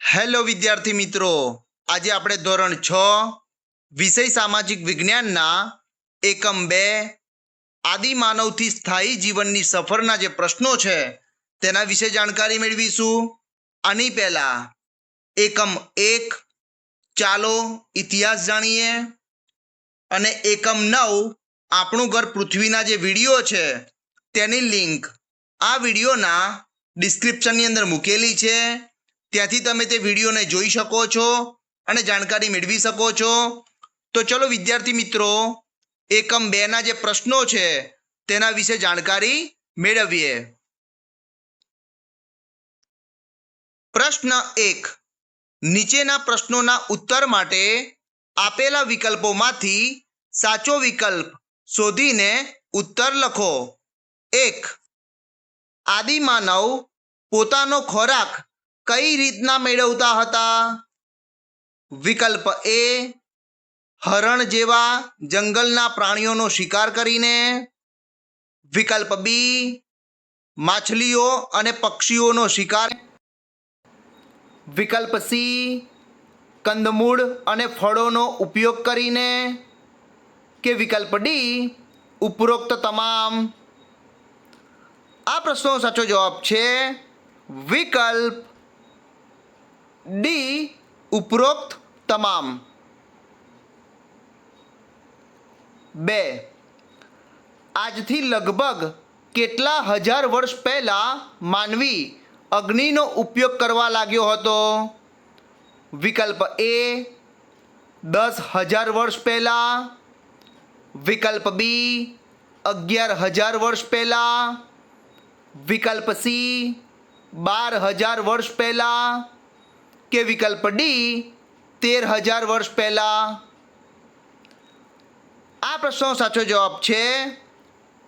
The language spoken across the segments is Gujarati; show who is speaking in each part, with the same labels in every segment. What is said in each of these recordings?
Speaker 1: હેલો વિદ્યાર્થી મિત્રો, આજે આપણે ધોરણ 6 વિષય સામાજિક વિજ્ઞાનના એકમ 2 આદિમાનવથી સ્થાયી જીવનની સફરના જે પ્રશ્નો છે તેના વિશે જાણકારી મેળવીશું. આની પહેલા એકમ 1 ચાલો ઇતિહાસ જાણીએ અને એકમ 9 આપણું ઘર પૃથ્વીના જે વિડીયો છે તેની લિંક આ વિડીયોના ડિસ્ક્રિપ્શનની અંદર મૂકેલી છે. ત્યાંથી તમે તે વિડીયોને જોઈ શકો છો અને જાણકારી મેળવી શકો છો. તો ચલો વિદ્યાર્થી મિત્રો, એકમ 2 ના જે પ્રશ્નો છે તેના વિશે જાણકારી મેળવીએ. પ્રશ્ન 1, નીચેના પ્રશ્નોના ઉત્તર માટે આપેલા વિકલ્પોમાંથી સાચો વિકલ્પ શોધીને ઉત્તર લખો. 1, આદિમાનવ પોતાનો ખોરાક કઈ રીતના મેળવતા હતા? વિકલ્પ એ, હરણ જેવા જંગલના પ્રાણીઓનો શિકાર કરીને. વિકલ્પ બી, માછલીઓ અને પક્ષીઓનો શિકાર. વિકલ્પ સી, કંદમૂળ અને ફળોનો ઉપયોગ કરીને. કે વિકલ્પ ડી, ઉપરોક્ત તમામ. આ પ્રશ્નનો સાચો જવાબ છે વિકલ્પ ડી, ઉપરોક્ત તમામ. 2, આજથી લગભગ કેટલા હજાર વર્ષ પહેલા માનવી અગ્નિનો ઉપયોગ કરવા લાગ્યો હતો? વિકલ્પ એ, 10,000 વર્ષ પહેલા. વિકલ્પ બી, 11,000 વર્ષ પહેલા. વિકલ્પ સી, 12,000 વર્ષ પહેલા. કે વિકલ્પ ડી, 13,000 વર્ષ પહેલા. આ પ્રશ્નનો સાચો જવાબ છે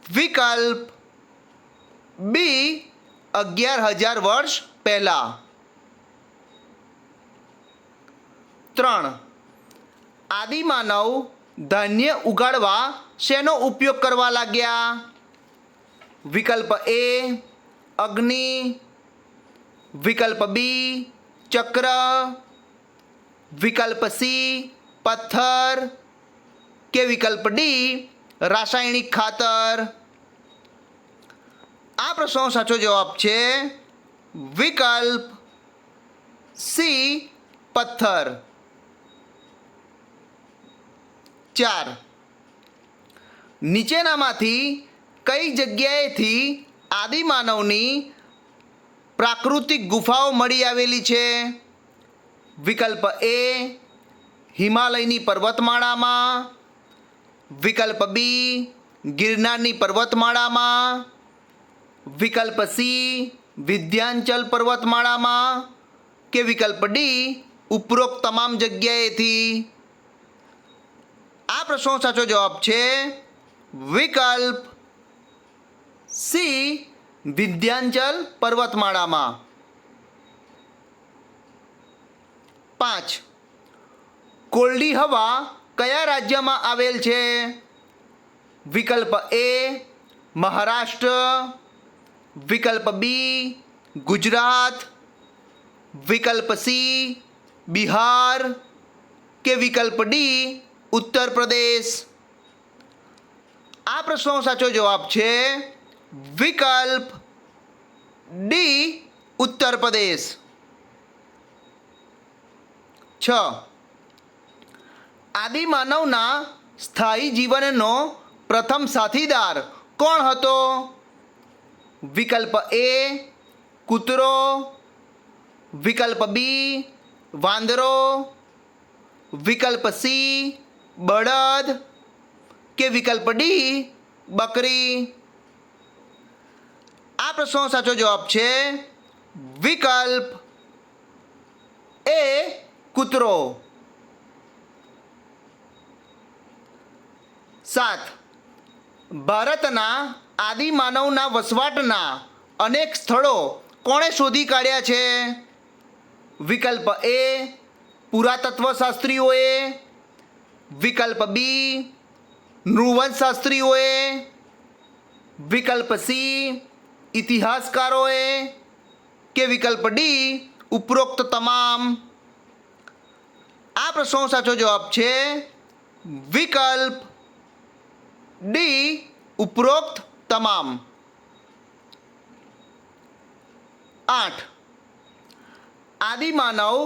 Speaker 1: વિકલ્પ બી, 11,000 વર્ષ પહેલા. 3, આદિમાનવ ધાન્ય ઉગાડવા શેનો ઉપયોગ કરવા લાગ્યા? વિકલ્પ એ, અગ્નિ. વિકલ્પ બી, ચક્ર. વિકલ્પ સી, પથ્થર. કે વિકલ્પ ડી, રાસાયણિક ખાતર. આ પ્રશ્નનો સાચો જવાબ છે વિકલ્પ સી, પથ્થર. 4, નીચેનામાંથી કઈ જગ્યાએથી આદિમાનવની પ્રાકૃતિક ગુફાઓ મળી આવેલી છે? વિકલ્પ એ, હિમાલયની પર્વતમાળામાં. વિકલ્પ બી, ગિરનારની પર્વતમાળામાં. વિકલ્પ સી, વિંધ્યાચલ પર્વતમાળામાં. કે વિકલ્પ ડી, ઉપરોક્ત તમામ જગ્યાએથી. આ પ્રશ્નનો સાચો જવાબ છે વિકલ્પ સી, વિંધ્યાચલ પર્વતમાળામાં. 5, કોલ્ડી હવા કયા રાજ્યમાં આવેલ છે? વિકલ્પ એ, મહારાષ્ટ્ર. વિકલ્પ બી, ગુજરાત. વિકલ્પ સી, બિહાર. કે વિકલ્પ ડી, ઉત્તર પ્રદેશ. આ પ્રશ્નનો સાચો જવાબ છે વિકલ્પ ડી, ઉત્તર પ્રદેશ. 6, આદિમાનવના સ્થાયી જીવનનો પ્રથમ સાથીદાર કોણ હતો? વિકલ્પ એ, કૂતરો. વિકલ્પ બી, વાંદરો. વિકલ્પ સી, બળદ. કે વિકલ્પ ડી, બકરી. આ પ્રશ્નનો સાચો જવાબ છે વિકલ્પ એ, કૂતરો. 7, ભારતના આદિમાનવના વસવાટના અનેક સ્થળો કોણે શોધી કાઢ્યા છે? વિકલ્પ એ, પુરાતત્વશાસ્ત્રીઓએ. વિકલ્પ બી, નૃવંશશાસ્ત્રીઓએ. વિકલ્પ સી, ઇતિહાસકારોએ. કે વિકલ્પ ડી, ઉપરોક્ત તમામ. આ પ્રશ્નનો સાચો જવાબ છે વિકલ્પ ડી ઉપરોક્ત તમામ. 8. આદિમાનવ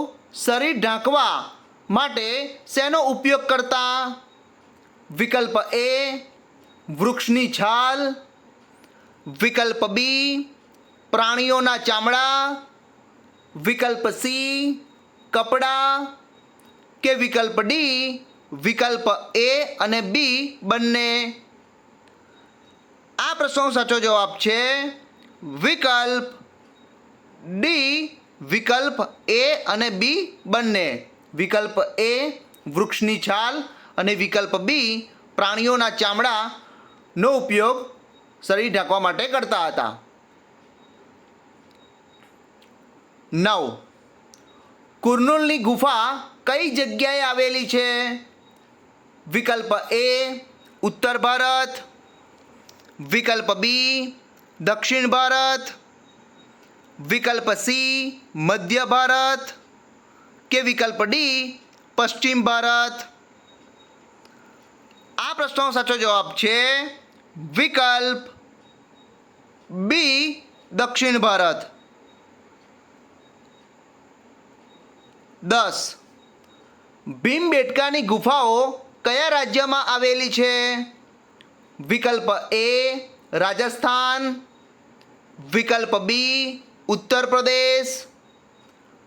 Speaker 1: શરીર ઢાંકવા માટે શેનો ઉપયોગ કરતા? વિકલ્પ એ વૃક્ષની છાલ, વિકલ્પ બી પ્રાણીઓના ચામડા, વિકલ્પ સી કપડાં કે વિકલ્પ ડી વિકલ્પ એ અને બી બંને. આ પ્રશ્નનો સાચો જવાબ છે વિકલ્પ ડી વિકલ્પ એ અને બી બંને. વિકલ્પ એ વૃક્ષની છાલ અને વિકલ્પ બી પ્રાણીઓના ચામડાનો ઉપયોગ શરીર ઢાંકવા માટે કરતા હતા. 9. કુર્નુલની ગુફા કઈ જગ્યાએ આવેલી છે? વિકલ્પ એ ઉત્તર ભારત, વિકલ્પ બી દક્ષિણ ભારત, વિકલ્પ સી મધ્ય ભારત કે વિકલ્પ ડી પશ્ચિમ ભારત. આ પ્રશ્નનો સાચો જવાબ છે વિકલ્પ બી દક્ષિણ ભારત. 10. ભીમબેટકાની ગુફાઓ કયા રાજ્યમાં આવેલી છે? વિકલ્પ એ રાજસ્થાન, વિકલ્પ બી ઉત્તર પ્રદેશ,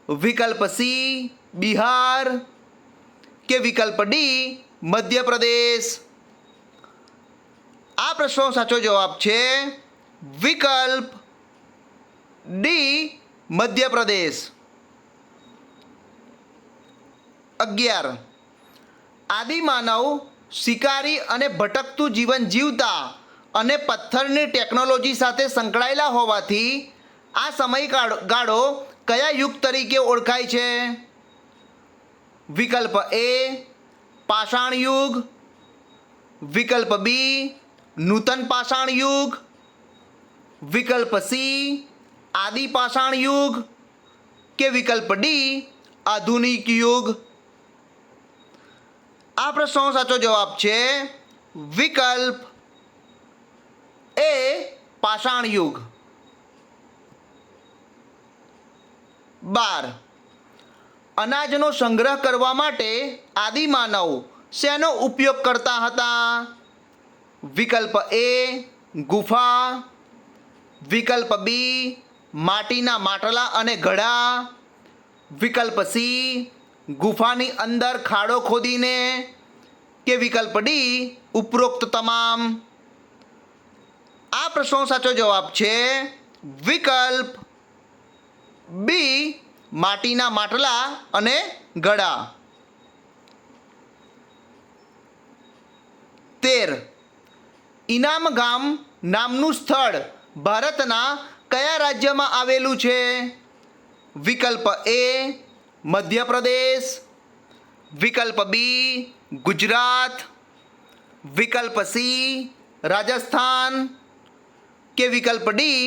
Speaker 1: વિકલ્પ સી બિહાર કે વિકલ્પ ડી મધ્યપ્રદેશ. આ પ્રશ્નનો સાચો જવાબ છે વિકલ્પ ડી મધ્યપ્રદેશ. 11. આદિમાનવ શિકારી અને ભટકતું જીવન જીવતા અને પથ્થરની ટેકનોલોજી સાથે સંકળાયેલા હોવાથી આ સમયગાળો કયા યુગ તરીકે ઓળખાય છે? વિકલ્પ એ પાષાણ યુગ, વિકલ્પ બી નૂતન પાષાણ યુગ, વિકલ્પ સી આદિ પાષાણ યુગ કે વિકલ્પ ડી આધુનિક યુગ. આ પ્રશ્નનો સાચો જવાબ છે વિકલ્પ એ પાષાણ યુગ. 12. અનાજનો સંગ્રહ કરવા માટે આદિમાનવ શેનો ઉપયોગ કરતા હતા? વિકલ્પ એ ગુફા, વિકલ્પ બી માટીના માટલા અને ઘડા, વિકલ્પ સી ગુફાની અંદર ખાડો ખોદીને કે વિકલ્પ ડી ઉપરોક્ત તમામ. આ પ્રશ્નનો સાચો જવાબ છે વિકલ્પ બી માટીના માટલા અને ઘડા. 13. ઇનામ ગામ નામનું સ્થળ ભારતના કયા રાજ્યમાં આવેલું છે? વિકલ્પ એ મધ્યપ્રદેશ, વિકલ્પ બી ગુજરાત, વિકલ્પ સી રાજસ્થાન કે વિકલ્પ ડી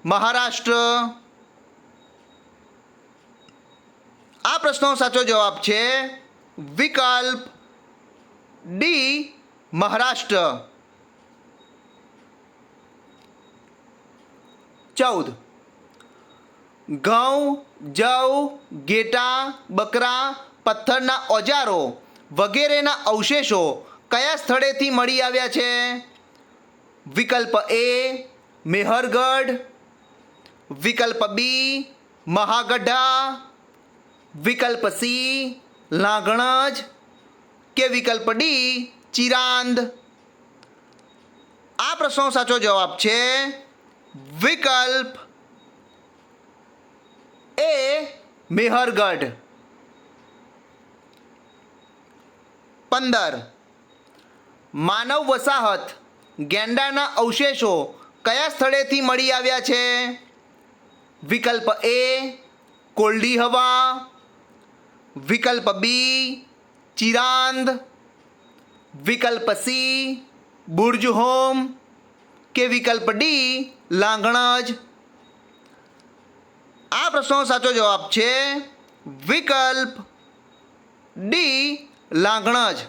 Speaker 1: મહારાષ્ટ્ર. આ પ્રશ્નનો સાચો જવાબ છે વિકલ્પ ડી મહારાષ્ટ્ર. 14. ઘઉં, જવ, ઘેટાં, બકરા, પથ્થરના ઓજારો વગેરેના અવશેષો કયા સ્થળેથી મળી આવ્યા છે? વિકલ્પ એ મેહરગઢ, વિકલ્પ બી મહાગઢા, વિકલ્પ સી લાંગણજ કે વિકલ્પ ડી ચિરાંદ. આ પ્રશ્નનો સાચો જવાબ છે વિકલ્પ એ મેહરગઢ. 15. માનવ વસાહત ગેંડાના અવશેષો કયા સ્થળેથી મળી આવ્યા છે? વિકલ્પ એ કોલ્ડી હવા, વિકલ્પ બી ચિરાંદ, વિકલ્પ સી બુર્જ હોમ કે વિકલ્પ ડી લાંગણજ. આ પ્રશ્નનો સાચો જવાબ છે વિકલ્પ ડી લાંઘણજ.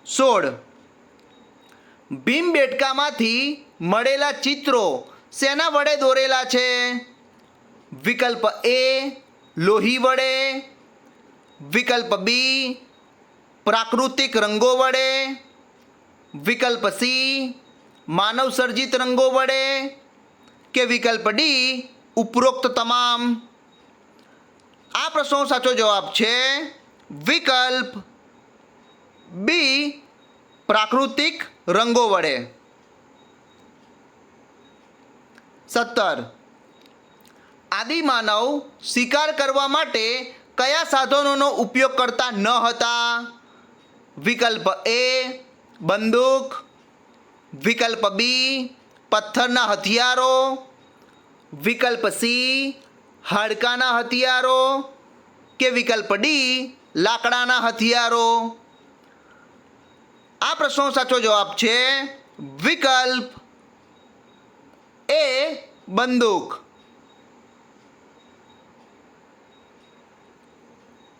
Speaker 1: 16. ભીમબેટકામાંથી મળેલા ચિત્રો શેના વડે દોરેલા છે? વિકલ્પ એ લોહી વડે, વિકલ્પ બી પ્રાકૃતિક રંગો વડે, વિકલ્પ સી માનવ સર્જિત રંગો વડે કે વિકલ્પ ડી ઉપરોક્ત તમામ. આ પ્રશ્નનો સાચો જવાબ છે વિકલ્પ બી પ્રાકૃતિક રંગો વડે. 17. આદિમાનવ શિકાર કરવા માટે કયા સાધનોનો ઉપયોગ કરતા ન હતા? વિકલ્પ એ બંદૂક, વિકલ્પ બી પથ્થરના હથિયારો, વિકલ્પ સી હાડકાના હથિયારો કે વિકલ્પ ડી લાકડાના હથિયારો. આ પ્રશ્નનો સાચો જવાબ છે વિકલ્પ એ બંદૂક.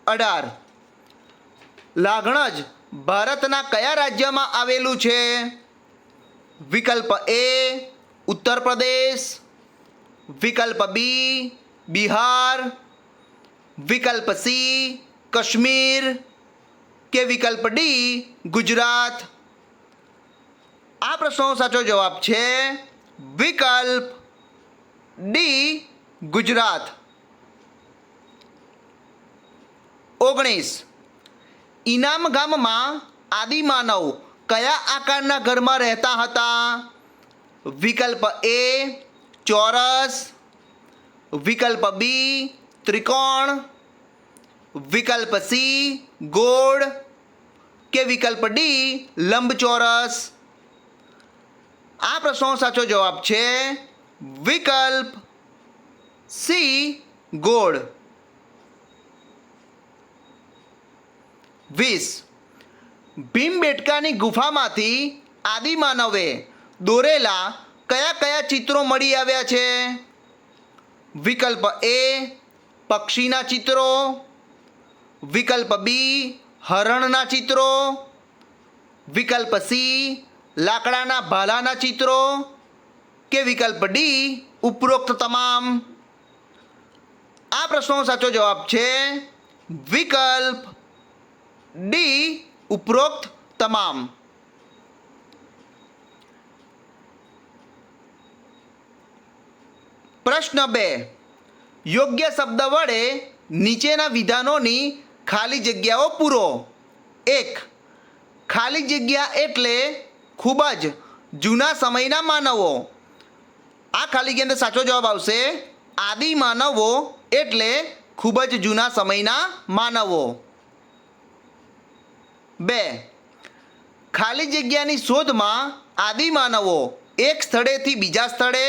Speaker 1: 18. લાઘણજ ભારતના કયા રાજ્યમાં આવેલું છે? વિકલ્પ એ ઉત્તર પ્રદેશ, વિકલ્પ બી બિહાર, વિકલ્પ સી કાશ્મીર કે વિકલ્પ ડી ગુજરાત. આ પ્રશ્નનો સાચો જવાબ છે વિકલ્પ ડી ગુજરાત. 19. ઇનામ ગામમાં આદિમાનવ કયા આકારના ઘરમાં રહેતા હતા? વિકલ્પ એ ચોરસ, વિકલ્પ બી ત્રિકોણ, વિકલ્પ સી ગોળ કે વિકલ્પ ડી લંબચોરસ. આ પ્રશ્નનો સાચો જવાબ છે વિકલ્પ સી ગોળ. 20. ભીમબેટકાની ગુફામાંથી આદિમાનવે દોરેલા કયા કયા ચિત્રો મળી આવ્યા છે? વિકલ્પ એ પક્ષીના ચિત્રો, વિકલ્પ બી હરણના ચિત્રો, વિકલ્પ સી લાકડાના ભાલાના ચિત્રો કે વિકલ્પ ડી ઉપરોક્ત તમામ. આ પ્રશ્નનો સાચો જવાબ છે વિકલ્પ ડી ઉપરોક્ત તમામ. પ્રશ્ન 2. યોગ્ય શબ્દ વડે નીચેના વિધાનોની ખાલી જગ્યાઓ પૂરો. 1. ખાલી જગ્યા એટલે ખૂબ જ જૂના સમયના માનવો. આ ખાલી જગ્યાની અંદર સાચો જવાબ આવશે આદિ માનવો એટલે ખૂબ જ જૂના સમયના માનવો. 2. ખાલી જગ્યાની શોધમાં આદિમાનવો એક સ્થળેથી બીજા સ્થળે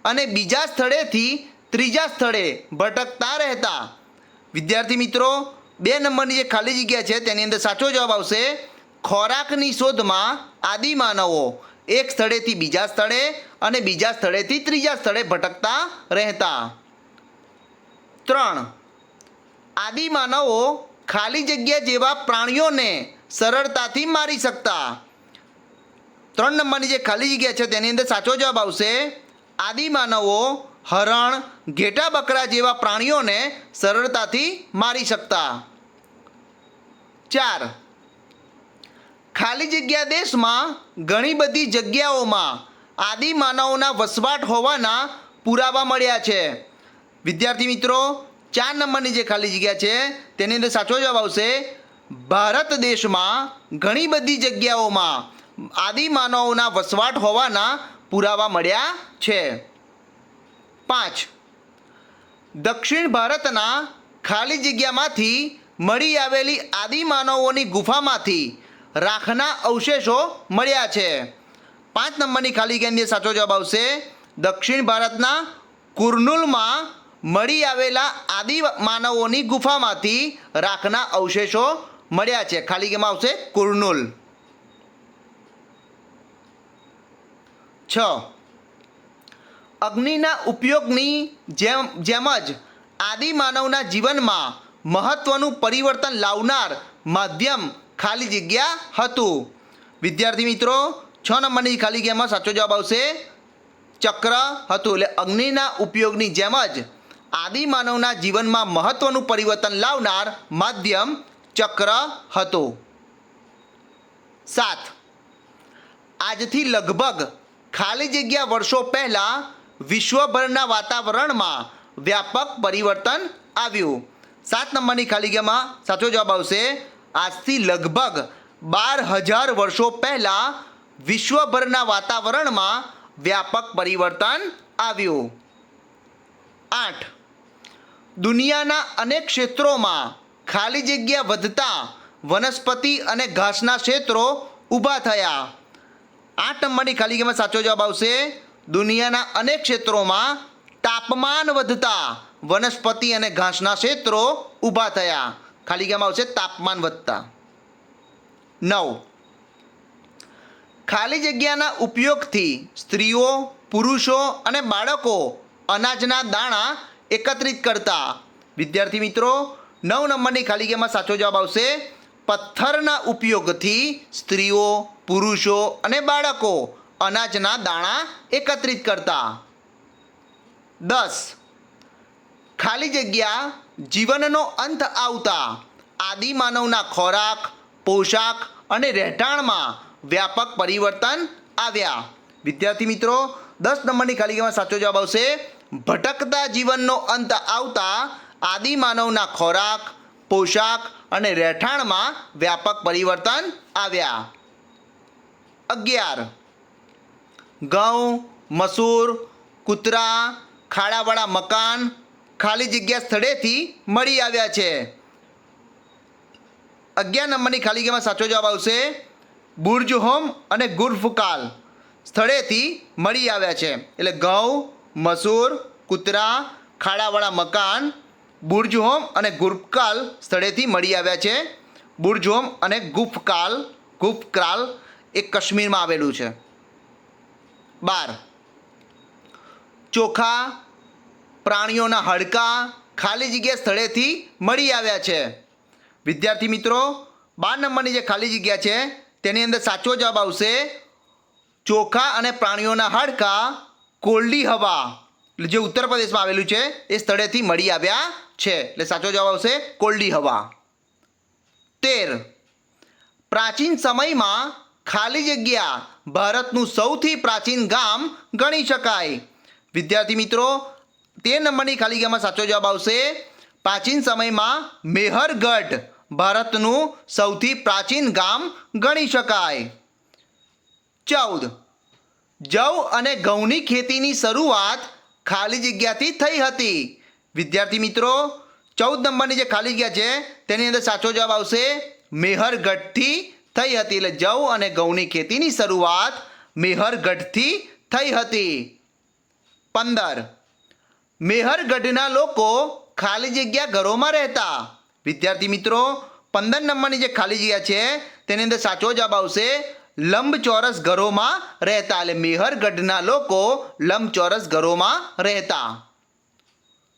Speaker 1: અને બીજા સ્થળેથી ત્રીજા સ્થળે ભટકતા રહેતા. વિદ્યાર્થી મિત્રો, 2 નંબરની જે ખાલી જગ્યા છે તેની અંદર સાચો જવાબ આવશે ખોરાકની શોધમાં આદિમાનવો એક સ્થળેથી બીજા સ્થળે અને બીજા સ્થળેથી ત્રીજા સ્થળે ભટકતા રહેતા. 3. આદિમાનવો ખાલી જગ્યા જેવા પ્રાણીઓને સરળતાથી મારી શકતા. 3 નંબરની જે ખાલી જગ્યા છે તેની અંદર સાચો જવાબ આવશે આદિમાનવો હરણ, ઘેટા બકરા જેવા પ્રાણીઓને સરળતાથી મારી શકતા. 4. ખાલી જગ્યા દેશમાં ઘણી બધી જગ્યાઓમાં આદિમાનવોના વસવાટ હોવાના પુરાવા મળ્યા છે. વિદ્યાર્થી મિત્રો, 4 નંબરની જે ખાલી જગ્યા છે તેની અંદર સાચો જવાબ આવશે ભારત દેશમાં ઘણી બધી જગ્યાઓમાં આદિમાનવોના વસવાટ હોવાના પુરાવા મળ્યા છે. 5. દક્ષિણ ભારતના ખાલી જગ્યામાંથી મળી આવેલી આદિમાનવોની ગુફામાંથી રાખના અવશેષો મળ્યા છે. 5 નંબરની ખાલી જગ્યાની સાચો જવાબ આવશે દક્ષિણ ભારતના કુર્નુલમાં મળી આવેલા આદિમાનવોની ગુફામાંથી રાખના અવશેષો મળ્યા છે. ખાલી જગ્યામાં આવશે કુર્નુલ. 6. અગ્નિના ઉપયોગની જેમ જ આદિમાનવના જીવનમાં મહત્વનું પરિવર્તન લાવનાર માધ્યમ ખાલી જગ્યા હતું. વિદ્યાર્થી મિત્રો 6 નંબરની ખાલી જગ્યામાં સાચો જવાબ આવશે ચક્ર હતું. એટલે અગ્નિના ઉપયોગની જેમ જ આદિમાનવના જીવનમાં મહત્વનું પરિવર્તન લાવનાર માધ્યમ ચક્ર હતું. 7. આજથી લગભગ ખાલી જગ્યા વર્ષો પહેલાં વિશ્વભરના વાતાવરણમાં વ્યાપક પરિવર્તન આવ્યું. 7 નંબરની ખાલી જગ્યામાં સાચો જવાબ આવશે આજથી લગભગ 12,000 વર્ષો પહેલાં વિશ્વભરના વાતાવરણમાં વ્યાપક પરિવર્તન આવ્યું. 8. દુનિયાના અનેક ક્ષેત્રોમાં ખાલી જગ્યા વધતા વનસ્પતિ અને ઘાસના ક્ષેત્રો ઊભા થયા. 8 નંબરની ખાલી જગ્યામાં સાચો જવાબ આવશે દુનિયાના અનેક ક્ષેત્રોમાં તાપમાન વધતા વનસ્પતિ અને ઘાસના ક્ષેત્રો ઊભા થયા. ખાલી જગ્યામાં આવશે તાપમાન વધતા. 9. ખાલી જગ્યાના ઉપયોગથી સ્ત્રીઓ, પુરુષો અને બાળકો અનાજના દાણા એકત્રિત કરતા. વિદ્યાર્થી મિત્રો 9 નંબરની ખાલી જગ્યામાં સાચો જવાબ આવશે પથ્થરના ઉપયોગથી સ્ત્રીઓ, પુરુષો અને બાળકો અનાજના દાણા એકત્રિત કરતા. 10. ખાલી જગ્યા જીવનનો અંત આવતા આદિમાનવના ખોરાક, પોશાક અને રહેઠાણમાં વ્યાપક પરિવર્તન આવ્યા. વિદ્યાર્થી મિત્રો 10 નંબરની ખાલી જગ્યામાં સાચો જવાબ આવશે ભટકતા જીવનનો અંત આવતા આદિમાનવના ખોરાક, પોશાક અને રહેઠાણમાં વ્યાપક પરિવર્તન આવ્યા. 11. ઘઉં, મસૂર, કૂતરા, ખાડાવાળા મકાન ખાલી જગ્યા સ્થળેથી મળી આવ્યા છે. 11 નંબરની ખાલી જગ્યામાં સાચો જવાબ આવશે બુર્જહોમ અને ગુર્ફકાલ સ્થળેથી મળી આવ્યા છે. એટલે ઘઉં, મસૂર, કૂતરા, ખાડાવાળા મકાન બુર્જહોમ અને ગુર્ફકાલ સ્થળેથી મળી આવ્યા છે. બુર્જહોમ અને ગુફકાલ એ કાશ્મીરમાં આવેલું છે. 12. ચોખા, પ્રાણીઓના હાડકાં ખાલી જગ્યા સ્થળેથી મળી આવ્યા છે. વિદ્યાર્થી મિત્રો 12 નંબરની જે ખાલી જગ્યા છે તેની અંદર સાચો જવાબ આવશે ચોખા અને પ્રાણીઓના હાડકાં કોલ્ડી હવા એટલે જે ઉત્તર પ્રદેશમાં આવેલું છે એ સ્થળેથી મળી આવ્યા છે. એટલે સાચો જવાબ આવશે કોલ્ડી હવા. 13. પ્રાચીન સમયમાં ખાલી જગ્યા ભારતનું સૌથી પ્રાચીન ગામ ગણી શકાય. વિદ્યાર્થી મિત્રો 13 નંબરની ખાલી જગ્યામાં સાચો જવાબ આવશે પ્રાચીન સમયમાં મેહરગઢ ભારતનું સૌથી પ્રાચીન ગામ ગણી શકાય. 14. જવ અને ઘઉંની ખેતીની શરૂઆત ખાલી જગ્યાથી થઈ હતી. વિદ્યાર્થી મિત્રો 14 નંબરની જે ખાલી જગ્યા છે તેની અંદર સાચો જવાબ આવશે મેહરગઢથી થઈ હતી. એટલે જવ અને ઘઉંની ખેતીની શરૂઆત મેહરગઢથી થઈ હતી. 15. મેહરગઢના લોકો ખાલી જગ્યા ઘરોમાં રહેતા. વિદ્યાર્થી મિત્રો 15 નંબરની જે ખાલી જગ્યા છે તેની અંદર સાચો જવાબ આવશે લંબચોરસ ઘરોમાં રહેતા. એટલે મેહરગઢના લોકો લંબચોરસ ઘરોમાં રહેતા.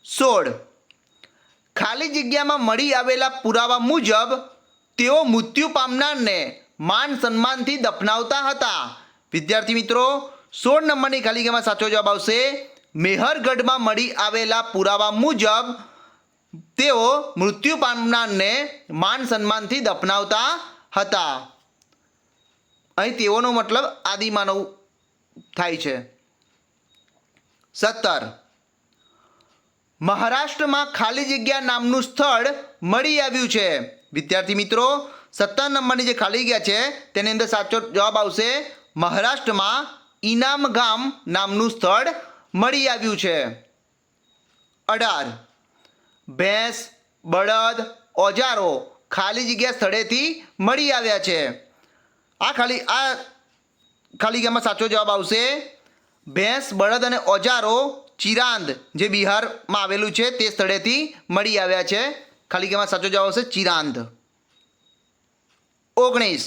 Speaker 1: 16. ખાલી જગ્યામાં મળી આવેલા પુરાવા મુજબ તેઓ મૃત્યુ પામનારને માન સન્માનથી દફનાવતા હતા. વિદ્યાર્થી મિત્રો 16 નંબરની ખાલી જગ્યામાં સાચો જવાબ આવશે મેહરગઢમાં મળી આવેલા પુરાવા મુજબ તેઓ મૃત્યુ પામનારને માન સન્માનથી દફનાવતા હતા. અહીં તેઓનો મતલબ આદિમાનવ થાય છે. 17. મહારાષ્ટ્રમાં ખાલી જગ્યા નામનું સ્થળ મળી આવ્યું છે. વિદ્યાર્થી મિત્રો 17 નંબરની જે ખાલી જગ્યા છે તેની અંદર સાચો જવાબ આવશે મહારાષ્ટ્રમાં ઇનામ ગામ નામનું સ્થળ મળી આવ્યું છે. 18. ભેંસ, બળદ, ઓજારો ખાલી જગ્યા સ્થળેથી મળી આવ્યા છે. આ ખાલી જગ્યામાં સાચો જવાબ આવશે ભેંસ, બળદ અને ઓજારો ચિરાંદ જે બિહારમાં આવેલું છે તે સ્થળેથી મળી આવ્યા છે. ખાલી જગ્યામાં સાચો જવાબ આવશે ચિરાંદ. 19.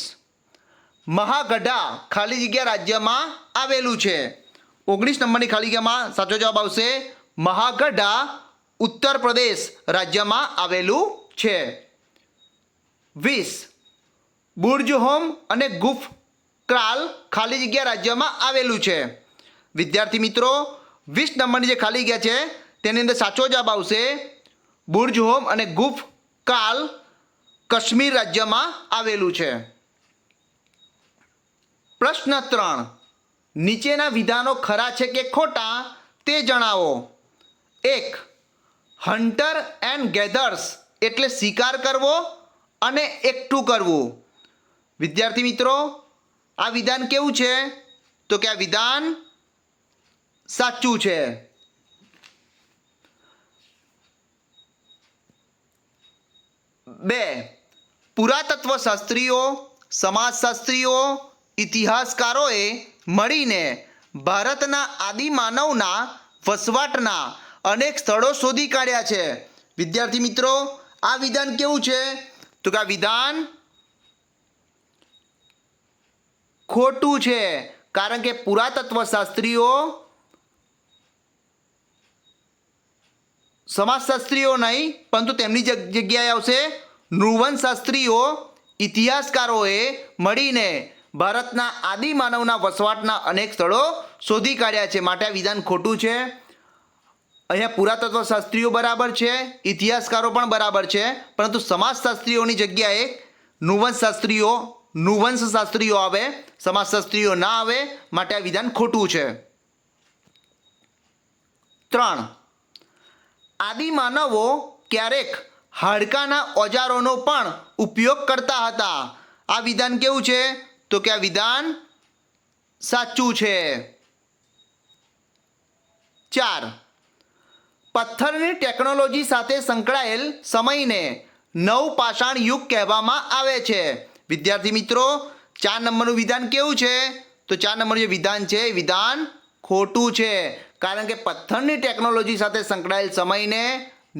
Speaker 1: મહાગઢા ખાલી જગ્યા રાજ્યમાં આવેલું છે. 19 નંબરની ખાલી જગ્યામાં સાચો જવાબ આવશે મહાગઢા ઉત્તર પ્રદેશ રાજ્યમાં આવેલું છે. 20 બુર્જહોમ અને ગુફ ક્રાલ ખાલી જગ્યા રાજ્યમાં આવેલું છે. વિદ્યાર્થી મિત્રો 20 નંબરની જે ખાલી જગ્યા છે તેની અંદર સાચો જવાબ આવશે બુર્જહોમ અને ગુફ કાલ કાશ્મીર રાજ્યમાં આવેલું છે. પ્રશ્ન 3 નીચેના વિધાનો ખરા છે કે ખોટા તે જણાવો. 1 હન્ટર એન્ડ ગેધર્સ એટલે શિકાર કરવો અને એકઠું કરવું. વિદ્યાર્થી મિત્રો આ વિધાન કેવું છે? તો કે આ વિધાન સાચું છે. 2 પુરાતત્વશાસ્ત્રીઓ, સમાજશાસ્ત્રીઓ, ઇતિહાસકારોએ મળીને ભારતના આદિમાનવના વસવાટના અનેક સ્થળો શોધી કાઢ્યા છે. વિદ્યાર્થી મિત્રો આ વિધાન કેવું છે? તો કે આ વિધાન ખોટું છે, કારણ કે પુરાતત્વશાસ્ત્રીઓ, સમાજશાસ્ત્રીઓ નહીં પરંતુ તેમની જગ્યાએ આવશે નૃવંશશાસ્ત્રીઓ, ઇતિહાસકારોએ મળીને ભારતના આદિમાનવના વસવાટના અનેક સ્થળો શોધી કાઢ્યા છે, માટે આ વિધાન ખોટું છે. અહીંયા પુરાતત્વશાસ્ત્રીઓ બરાબર છે, ઇતિહાસકારો પણ બરાબર છે, પરંતુ સમાજશાસ્ત્રીઓની જગ્યાએ નૃવંશશાસ્ત્રીઓ આવે, સમાજશાસ્ત્રીઓ ના આવે, માટે આ વિધાન ખોટું છે. 3 આદિમાનવો ક્યારેક હાડકાના ઓજારોનો પણ ઉપયોગ કરતા હતા. આ વિધાન કેવું છે? તો કે આ વિધાન સાચું છે. 4 પથ્થરની ટેકનોલોજી સાથે સંકળાયેલ સમયને નવપાષાણ યુગ કહેવામાં આવે છે. વિદ્યાર્થી મિત્રો 4 નંબરનું વિધાન કેવું છે? તો 4 નંબરનું જે વિધાન છે એ વિધાન ખોટું છે, કારણ કે પથ્થરની ટેકનોલોજી સાથે સંકળાયેલ સમયને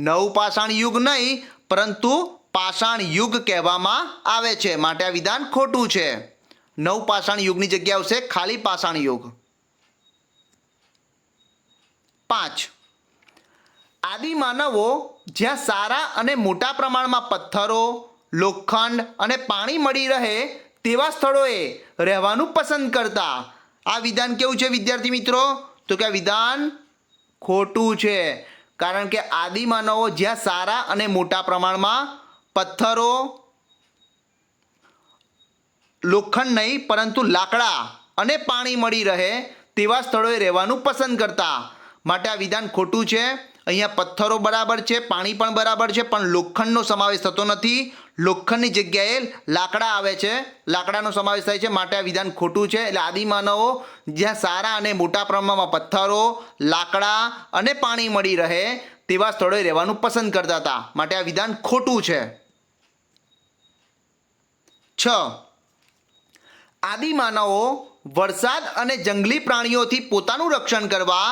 Speaker 1: નવપાષાણ યુગ નહીં પરંતુ પાષાણ યુગ કહેવામાં આવે છે, માટે આ વિધાન ખોટું છે. નવપાષાણ યુગની જગ્યાએ આવશે ખાલી પાષાણ યુગ. 5 આદિમાનવો જ્યાં સારા અને મોટા પ્રમાણમાં પથ્થરો, લોખંડ અને પાણી મળી રહે તેવા સ્થળોએ રહેવાનું પસંદ કરતા. આ વિધાન કેવું છે વિદ્યાર્થી મિત્રો? તો કે આ વિધાન ખોટું છે, કારણ કે આદિમાનવો જ્યાં સારા અને મોટા પ્રમાણમાં પથ્થરો, લોખંડ નહીં પરંતુ લાકડા અને પાણી મળી રહે તેવા સ્થળોએ રહેવાનું પસંદ કરતા, માટે આ વિધાન ખોટું છે. અહીંયા પથ્થરો બરાબર છે, પાણી પણ બરાબર છે, પણ લોખંડનો સમાવેશ થતો નથી. લોખંડની જગ્યાએ લાકડા આવે છે, લાકડાનો સમાવેશ થાય છે, માટે આ વિધાન ખોટું છે. એટલે આદિમાનવો જ્યાં સારા અને મોટા પ્રમાણમાં પથ્થરો, લાકડા અને પાણી મળી રહે તેવા સ્થળોએ રહેવાનું પસંદ કરતા હતા, માટે આ વિધાન ખોટું છે. 6 આદિમાનવો વરસાદ અને જંગલી પ્રાણીઓથી પોતાનું રક્ષણ કરવા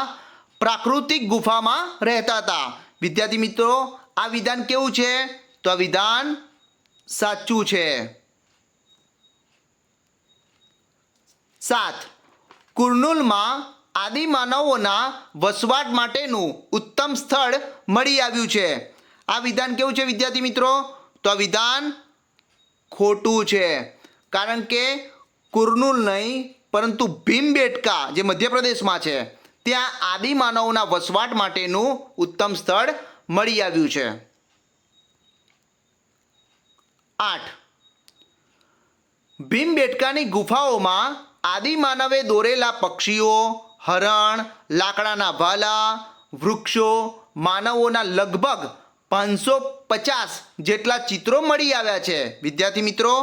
Speaker 1: પ્રાકૃતિક ગુફામાં રહેતા હતા. વિદ્યાર્થી મિત્રો આ વિધાન કેવું છે? તો આ વિધાન સાચું છે. 7 કુર્નુલમાં આદિમાનવોના વસવાટ માટેનું ઉત્તમ સ્થળ મળી આવ્યું છે. આ વિધાન કેવું છે વિદ્યાર્થી મિત્રો? તો આ વિધાન ખોટું છે, કારણ કે કુર્નુલ નહીં પરંતુ ભીમબેટકા જે મધ્યપ્રદેશમાં છે ત્યાં આદિમાનવોના વસવાટ માટેનું ઉત્તમ સ્થળ મળી આવ્યું છે. 8 ભીમબેટકાની ગુફાઓમાં આદિમાનવે દોરેલા પક્ષીઓ, હરણ, લાકડાના ભાલા, વૃક્ષો, માનવોના લગભગ 550 જેટલા ચિત્રો મળી આવ્યા છે. વિદ્યાર્થી મિત્રો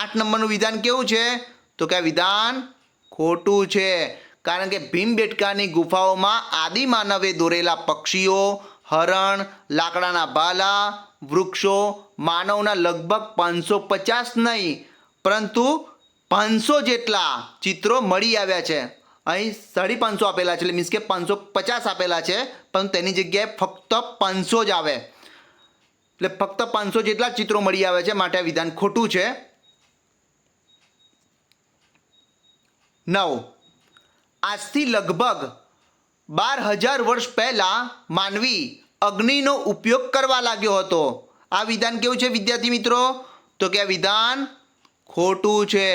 Speaker 1: 8 નંબરનું વિધાન કેવું છે? તો કે આ વિધાન ખોટું છે, કારણ કે ભીમબેટકાની ગુફાઓમાં આદિમાનવે દોરેલા પક્ષીઓ, હરણ, લાકડાના ભાલા, વૃક્ષો, માનવના લગભગ 550 નહીં પરંતુ 500 જેટલા ચિત્રો મળી આવ્યા છે. અહીં 550 આપેલા છે, એટલે મીન્સ કે 550 આપેલા છે, પણ તેની જગ્યાએ ફક્ત 500 જ આવે, એટલે ફક્ત 500 જેટલા ચિત્રો મળી આવે છે, માટે આ વિધાન ખોટું છે. 9 આજથી લગભગ 12,000 વર્ષ પહેલાં માનવી અગ્નિનો ઉપયોગ કરવા લાગ્યો હતો. આ વિધાન કેવું છે વિદ્યાર્થી મિત્રો? તો કે આ વિધાન ખોટું છે,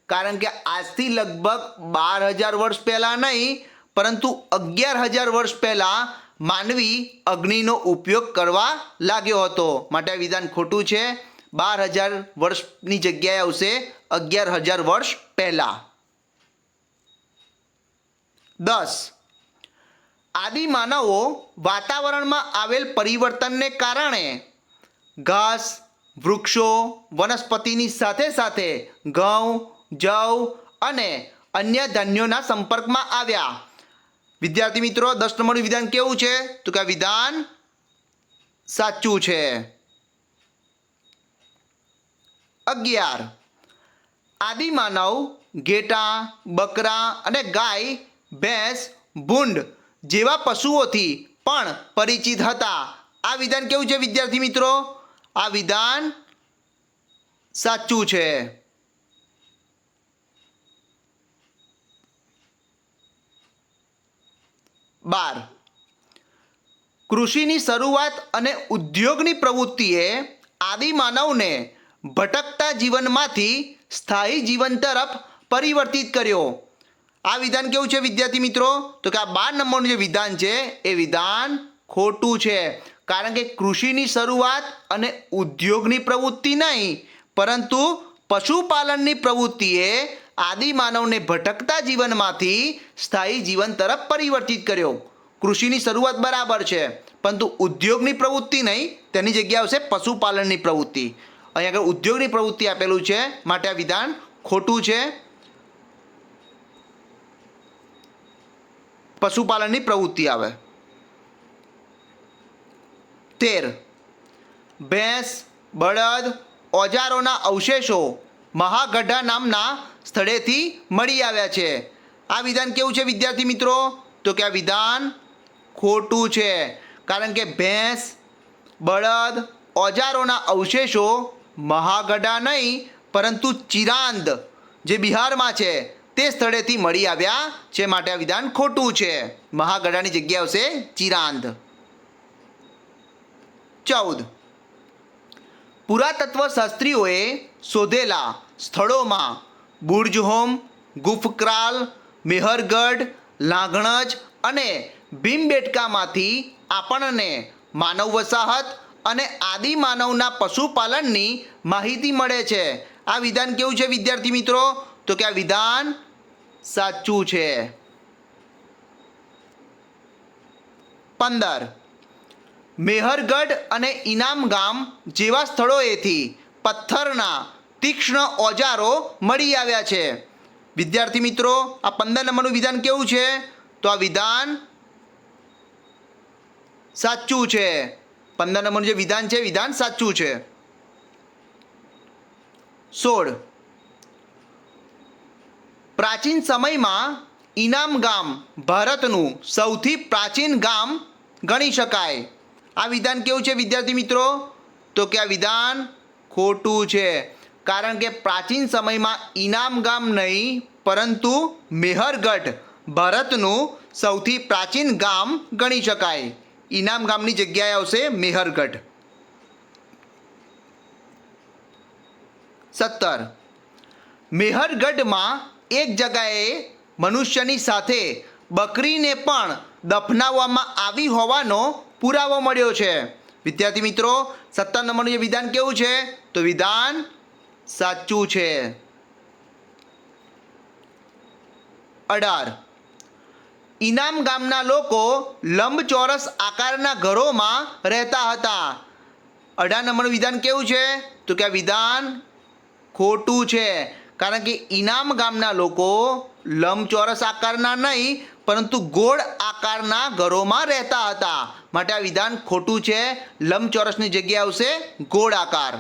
Speaker 1: કારણ કે આજથી લગભગ 12,000 વર્ષ પહેલાં નહીં પરંતુ 11,000 વર્ષ પહેલાં માનવી અગ્નિનો ઉપયોગ કરવા લાગ્યો હતો. માટે આ વિધાન ખોટું છે. 12,000 વર્ષની જગ્યાએ આવશે 11,000 વર્ષ પહેલાં. 10. આદિમાનવો વાતાવરણમાં આવેલ પરિવર્તનને કારણે ઘાસ, વૃક્ષો, વનસ્પતિની સાથે સાથે ઘઉં, જવ અને અન્ય ધાન્યોના સંપર્કમાં આવ્યા. વિદ્યાર્થી મિત્રો 10 નંબરનું વિધાન કેવું છે? તો કે આ વિધાન સાચું છે. 11. આદિમાનવ ઘેટાં, બકરા અને ગાય, ભેંસ, ભૂંડ જેવા પશુઓથી પણ પરિચિત હતા. આ વિધાન કેવું છે વિદ્યાર્થી મિત્રો? આ વિધાન સાચું છે. 12. કૃષિની શરૂઆત અને ઉદ્યોગની પ્રવૃત્તિએ આદિમાનવને ભટકતા જીવનમાંથી સ્થાયી જીવન તરફ પરિવર્તિત કર્યો. આ વિધાન કેવું છે વિદ્યાર્થી મિત્રો? તો કે આ 12 નંબરનું જે વિધાન છે એ વિધાન ખોટું છે, કારણ કે કૃષિની શરૂઆત અને ઉદ્યોગની પ્રવૃત્તિ નહીં પરંતુ પશુપાલનની પ્રવૃત્તિએ આદિમાનવને ભટકતા જીવનમાંથી સ્થાયી જીવન તરફ પરિવર્તિત કર્યો. કૃષિની શરૂઆત બરાબર છે પરંતુ ઉદ્યોગની પ્રવૃત્તિ નહીં, તેની જગ્યાએ આવશે પશુપાલનની પ્રવૃત્તિ. અહીંયા આગળ ઉદ્યોગની પ્રવૃત્તિ આપેલું છે, માટે આ વિધાન ખોટું છે. પશુપાલનની પ્રવૃત્તિ આવે. 13. ભેંસ, બળદ, ઓજારોના અવશેષો મહાગઢા નામના સ્થળેથી મળી આવ્યા છે. આ વિધાન કેવું છે વિદ્યાર્થી મિત્રો? તો કે આ વિધાન ખોટું છે, કારણ કે ભેંસ, બળદ, ઓજારોના અવશેષો મહાગઢા નહીં પરંતુ ચિરાંદ જે બિહારમાં છે તે સ્થળેથી મળી આવ્યા છે. માટે આ વિધાન ખોટું છે. મહાગઢાની જગ્યા આવશે ચિરાંદ. 14. પુરાતત્વ શાસ્ત્રીઓએ શોધેલા સ્થળોમાં બુર્જહોમ, ગુફક્રાલ, મેહરગઢ, લાંઘણજ અને ભીમબેટકામાંથી આપણને માનવ વસાહત અને આદિમાનવના પશુપાલનની માહિતી મળે છે. આ વિધાન કેવું છે વિદ્યાર્થી મિત્રો? તો કે આ વિધાન સાચું છે. 15. મેહરગઢ અને ઇનામ ગામ જેવા સ્થળોએથી પથ્થરના તીક્ષ્ણ ઓજારો મળી આવ્યા છે. વિદ્યાર્થી મિત્રો આ 15 નંબરનું વિધાન કેવું છે? તો આ વિધાન સાચું છે. 15 નંબરનું જે વિધાન છે વિધાન સાચું છે. 16. પ્રાચીન સમયમાં ઇનામ ગામ ભારતનું સૌથી પ્રાચીન ગામ ગણી શકાય. આ વિધાન કેવું છે વિદ્યાર્થી મિત્રો? તો કે આ વિધાન ખોટું છે, કારણ કે પ્રાચીન સમયમાં ઇનામ ગામ નહીં પરંતુ મેહરગઢ ભારતનું સૌથી પ્રાચીન ગામ ગણી શકાય. ઇનામ ગામની જગ્યાએ આવશે મેહરગઢ. 17. મેહરગઢમાં એક જગાએ મનુષ્યની સાથે બકરીને પણ દફનાવવામાં આવી હોવાનો પુરાવો મળ્યો છે. વિદ્યાર્થી મિત્રો 17 નંબરનું જે વિધાન કેવું છે? તો વિધાન સાચું છે. 18. ઇનામ ગામના લોકો લંબચોરસ આકારના ઘરોમાં રહેતા હતા. 18 નંબરનું વિધાન કેવું છે? તો કે આ વિધાન ખોટું છે, કારણ કે ઇનામ ગામના લોકો લંબચોરસ આકારના નહીં પરંતુ ગોળ આકારના ઘરોમાં રહેતા હતા. માટે આ વિધાન ખોટું છે. લંબચોરસની જગ્યાએ આવશે ગોળ આકાર.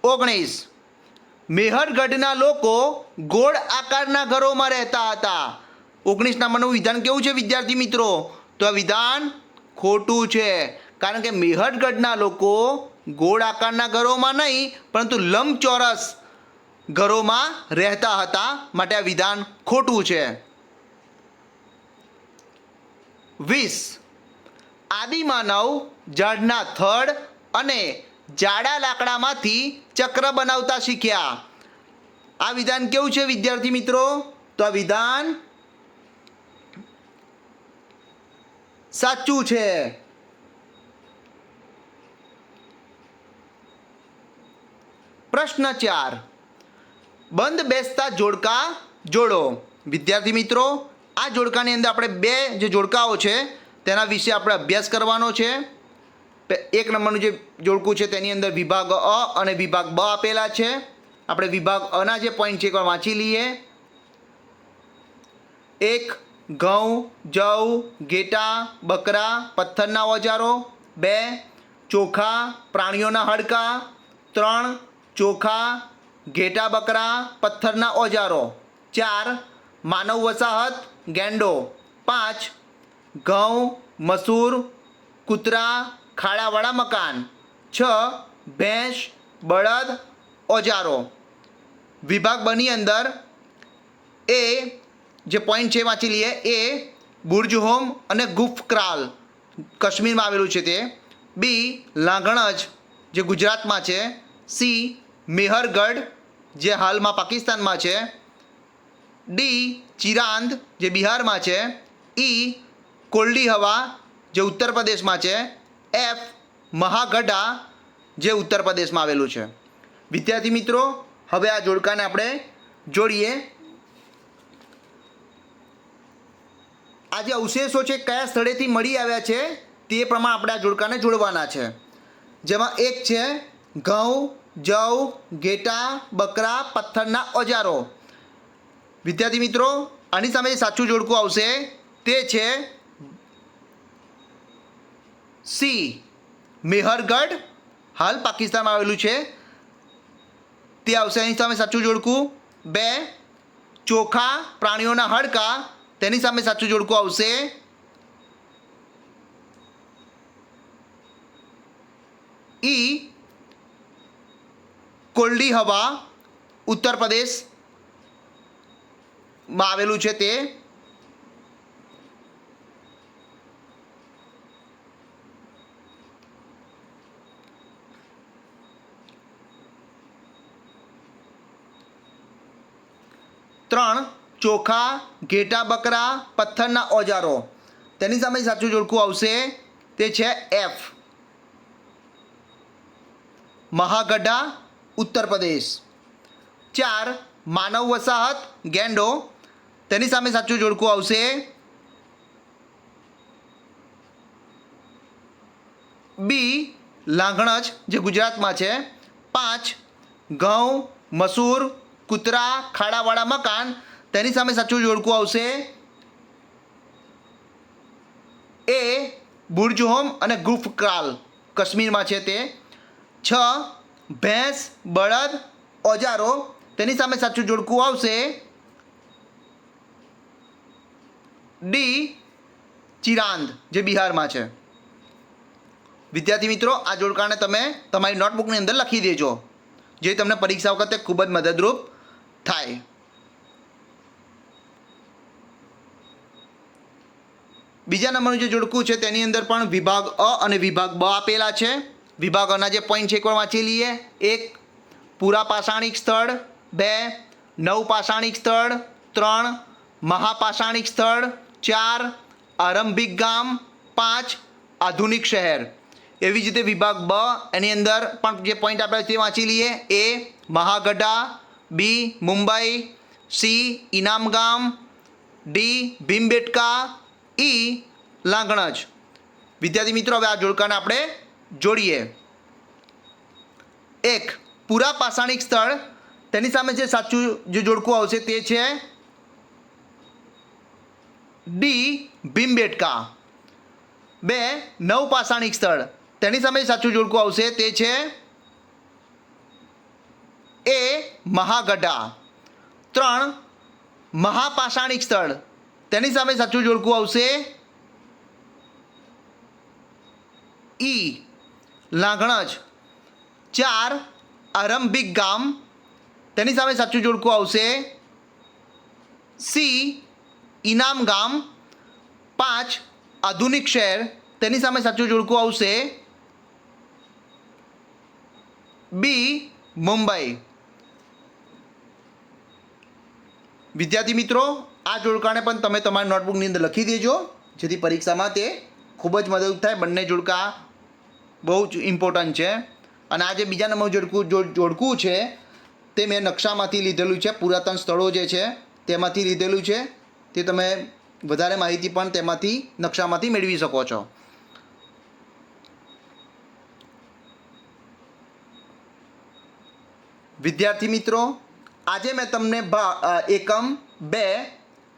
Speaker 1: 19. મેહરગઢના લોકો ગોળ આકારના ઘરોમાં રહેતા હતા. 19 નંબરનું વિધાન કેવું છે વિદ્યાર્થી મિત્રો? તો આ વિધાન ખોટું છે, કારણ કે મેહરગઢના લોકો ગોળ આકારના ઘરોમાં નહીં પરંતુ લંબચોરસ ઘરોમાં રહેતા હતા, માટે આ વિધાન ખોટું છે. 20. આદિમાનવ ઝાડના થડ અને જાડા લાકડામાંથી ચક્ર બનાવતા શીખ્યા. આ વિધાન કેવું છે વિદ્યાર્થી મિત્રો? તો આ વિધાન સાચું છે. પ્રશ્ન 4. બંધ બેસતા જોડકા જોડો. વિદ્યાર્થી મિત્રો, આ જોડકાની અંદર આપણે બે જે જોડકાઓ છે તેના વિશે આપણે અભ્યાસ કરવાનો છે. 1 નંબરનું જે જોડકું છે તેની અંદર વિભાગ અ અને વિભાગ બ આપેલા છે. આપણે વિભાગ અના જે પોઈન્ટ છે એકવાર વાંચી લઈએ. 1. ઘઉં, જવ, ઘેટા, બકરા, પથ્થરના ઓજારો. 2. ચોખા, પ્રાણીઓના હાડકાં. 3. ચોખા, ઘેટા, બકરા, પથ્થરના ઓજારો. 4. માનવ વસાહત, ગેંડો. 5. ઘઉં, મસૂર, કૂતરા, ખાડાવાળા મકાન. 6. ભેંસ, બળદ, ઓજારો. વિભાગ બની અંદર એ જે પોઈન્ટ છે વાંચી લઈએ. એ બુર્જહોમ અને ગુફક્રાલ કાશ્મીરમાં આવેલું છે તે. બી લાંઘણજ જે ગુજરાતમાં છે. સી મેહરગઢ જે હાલમાં પાકિસ્તાનમાં છે. ડી ચિરાંદ જે બિહારમાં છે. ઈ કોલ્ડી હવા જે ઉત્તર પ્રદેશમાં છે. એફ મહાગઢા જે ઉત્તર પ્રદેશમાં આવેલું છે. વિદ્યાર્થી મિત્રો, હવે આ જોડકાને આપણે જોડીએ. આ જે અવશેષો છે કયા સ્થળેથી મળી આવ્યા છે તે પ્રમાણે આપણે આ જોડકાને જોડવાના છે. જેમાં એક છે ઘઉં, જવ, ઘેટા, બકરા, પથ્થરના ઓજારો. વિદ્યાર્થી મિત્રો, આની સામે જે સાચું જોડકું આવશે તે છે સી મેહરગઢ, હાલ પાકિસ્તાનમાં આવેલું છે તે આવશે એની સામે સાચું જોડકું. 2. ચોખા, પ્રાણીઓના હાડકાં, તેની સામે સાચું જોડકું આવશે ઈ કોલ્ડી હવા, ઉત્તર પ્રદેશમાં આવેલું છે તે. ત્રણ ચોખા, ઘેટા, બકરા, પથ્થરના ઓજારો, તેની સામે સાચું જોડકું આવશે તે છે એફ મહાગઢા, ઉત્તર પ્રદેશ. 4. માનવ વસાહત, ગેંડો, તેની સામે સાચું જોડકું આવશે બી લાંઘણજ જે ગુજરાતમાં છે. 5. ઘઉં, મસૂર, કૂતરા, ખાડાવાળા મકાન, તેની સામે સાચું જોડકું આવશે એ બુર્જહોમ અને ગુફક્રાલ કાશ્મીરમાં છે તે. 6. ભેંસ, બળદ, ઓજારો, તેની સામે સાચું જોડકું આવશે ડી ચિરાંદ જે બિહારમાં છે. વિદ્યાર્થી મિત્રો, આ જોડકાને તમે તમારી નોટબુકની અંદર લખી દેજો, જે તમને પરીક્ષા વખતે ખૂબ જ મદદરૂપ થાય. બીજા નંબરનું જે જોડકું છે તેની અંદર પણ વિભાગ અ અને વિભાગ બ આપેલા છે. વિભાગ અના જે પોઈન્ટ છે એકવાર વાંચી લઈએ. 1. પૂરા પાષાણિક સ્થળ. 2. નવ પાષાણિક સ્થળ. 3. મહાપાષાણિક સ્થળ. 4. આરંભિક ગામ. 5. આધુનિક શહેર. એવી જ રીતે વિભાગ બ એની અંદર પણ જે પોઈન્ટ આપેલા તે વાંચી લઈએ. એ મહાગઢા. બી મુંબઈ. સી ઇનામગામ. ડી ભીમબેટકા. ઈ લાંઘણજ. વિદ્યાર્થી મિત્રો, હવે આ જોડકાને આપણે જોડીએ. 1. પૂરા પાષાણિક સ્થળ, તેની સામે જે સાચું જે જોડકું આવશે તે છે ડી ભીમબેટકા. 2. નવ પાષાણિક સ્થળ, તેની સામે સાચું જોડકું આવશે તે છે એ મહાગઢા. 3. મહાપાષાણિક સ્થળ, તેની સામે સાચું જોડકું આવશે ઈ લાંઘણજ. 4. આરંભિક ગામ, તેની સામે સાચું જોડકું આવશે સી ઇનામ ગામ. 5 આધુનિક શહેર, તેની સામે સાચું જોડકું આવશે બી મુંબઈ. વિદ્યાર્થી મિત્રો, આ જોડકાને પણ તમે તમારી નોટબુકની અંદર લખી દેજો, જેથી પરીક્ષામાં તે ખૂબ જ મદદ થાય. બંને જોડકા બહુ જ ઇમ્પોર્ટન્ટ છે. અને આ જે બીજા નંબરનું જોડકું છે તે મેં નકશામાંથી લીધેલું છે. પુરાતન સ્થળો જે છે તેમાંથી લીધેલું છે. તે તમે વધારે માહિતી પણ તેમાંથી નકશામાંથી મેળવી શકો છો. વિદ્યાર્થી મિત્રો, આજે મેં તમને એકમ 2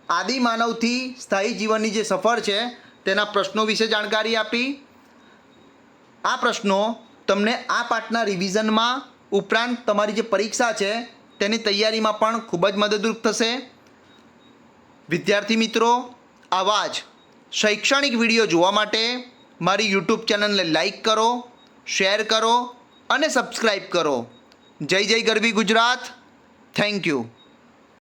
Speaker 1: આદિમાનવથી સ્થાયી જીવનની જે સફર છે તેના પ્રશ્નો વિશે જાણકારી આપી. આ પ્રશ્નો તમને આ પાઠના રિવિઝનમાં ઉપરાંત તમારી જે પરીક્ષા છે તેની તૈયારીમાં પણ ખૂબ જ મદદરૂપ થશે. વિદ્યાર્થી મિત્રો, આવા જ શૈક્ષણિક વિડીયો જોવા માટે મારી યુટ્યુબ ચેનલને લાઈક કરો, શેર કરો અને સબસ્ક્રાઈબ કરો. જય જય ગરવી ગુજરાત. Thank you.